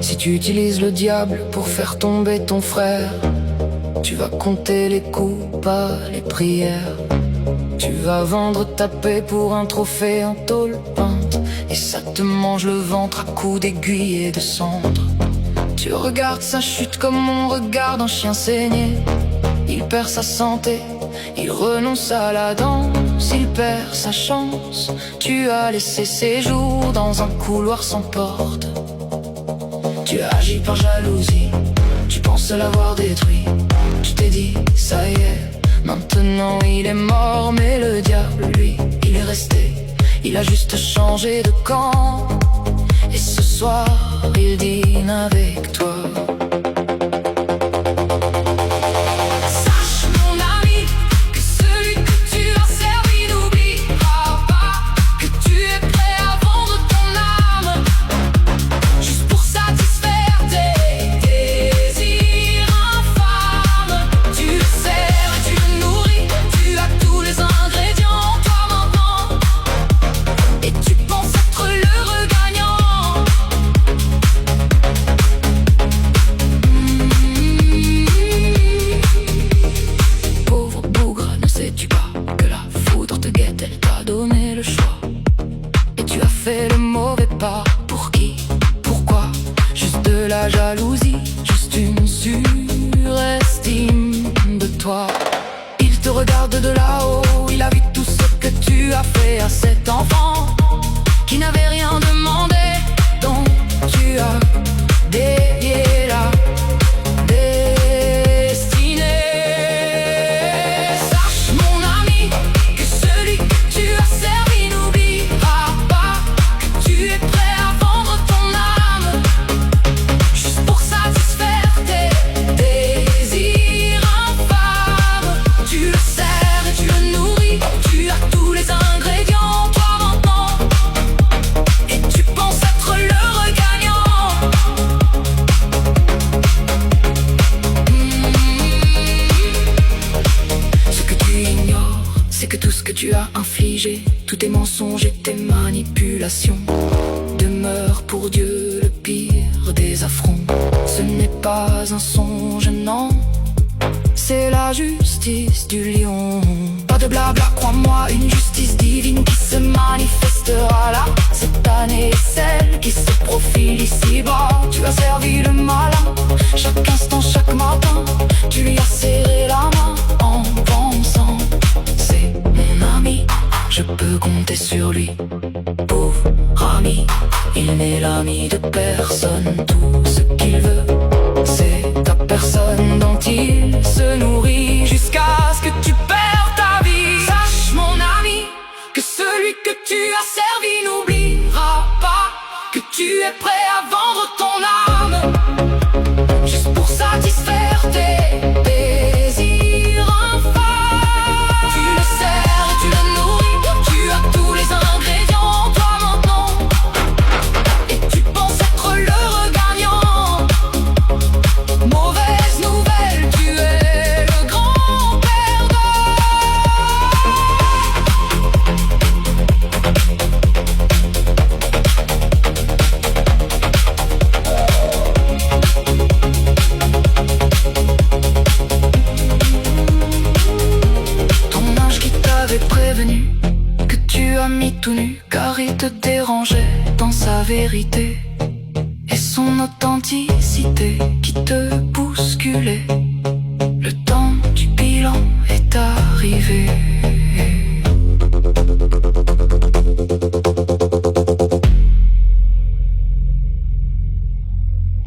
Si tu utilises le diable pour faire tomber ton frère, tu vas compter les coups, pas les prières. Tu vas vendre ta paix pour un trophée en tôle peinte, et ça te mange le ventre à coups d'aiguille et de cendre. Tu regardes sa chute comme on regarde un chien saigner. Il perd sa santé, il renonce à la danse, il perd sa chance. Tu as laissé ses jours dans un couloir sans porte. Tu agis par jalousie, tu penses l'avoir détruit. Tu t'es dit, ça y est, maintenant il est mort. Mais le diable, lui, il est resté. Il a juste changé de camp. Et ce soir, il dîne avec toi. Le mauvais pas, pour qui, pourquoi? Juste de la jalousie, juste une surestime de toi. Il te regarde de là-haut, il a vu tout ce que tu as fait à cet enfant qui n'avait rien demandé, dont tu as dévié la destinée. Sache mon ami que celui que tu as servi n'oubliera pas. Tu es prêt à vendre ton âme juste pour satisfaire tes désirs infâmes. Tu le sers et tu le nourris, tu as tous les ingrédients, toi maintenant, et tu penses être l'heureux gagnant. Ce que tu ignores, c'est que tout ce que tu as infligé, tous tes mensonges et tes manipulations, demeure pour Dieu le pire des affronts. Ce n'est pas un songe, non, c'est la justice du lion. Pas de blabla, crois-moi, une justice divine qui se manifestera là cette année, celle qui se profile ici-bas. Tu as servi le malin, chaque instant, chaque matin, tu lui as serré la main en pensant, c'est mon ami, je peux compter sur lui. Pauvre ami, il n'est l'ami de personne. Tout ce qu'il veut, c'est ta personne dont il se nourrit jusqu'à ce que tu perds ta vie. Sache mon ami que celui que tu as servi n'oubliera pas que tu es prêt à vendre ton âme juste pour satisfaire tes désirs infâmes. Tu le sers et tu le nourris, tu as tous les ingrédients, toi maintenant, et tu penses être l'heureux gagnant. Mauvaise nouvelle, tu es le grand perdant. Ton ange qui t'avait prévenu que tu as mis tout nu, car il te dérangeait dans sa vérité et son authenticité qui te bousculait. Le temps du bilan est arrivé.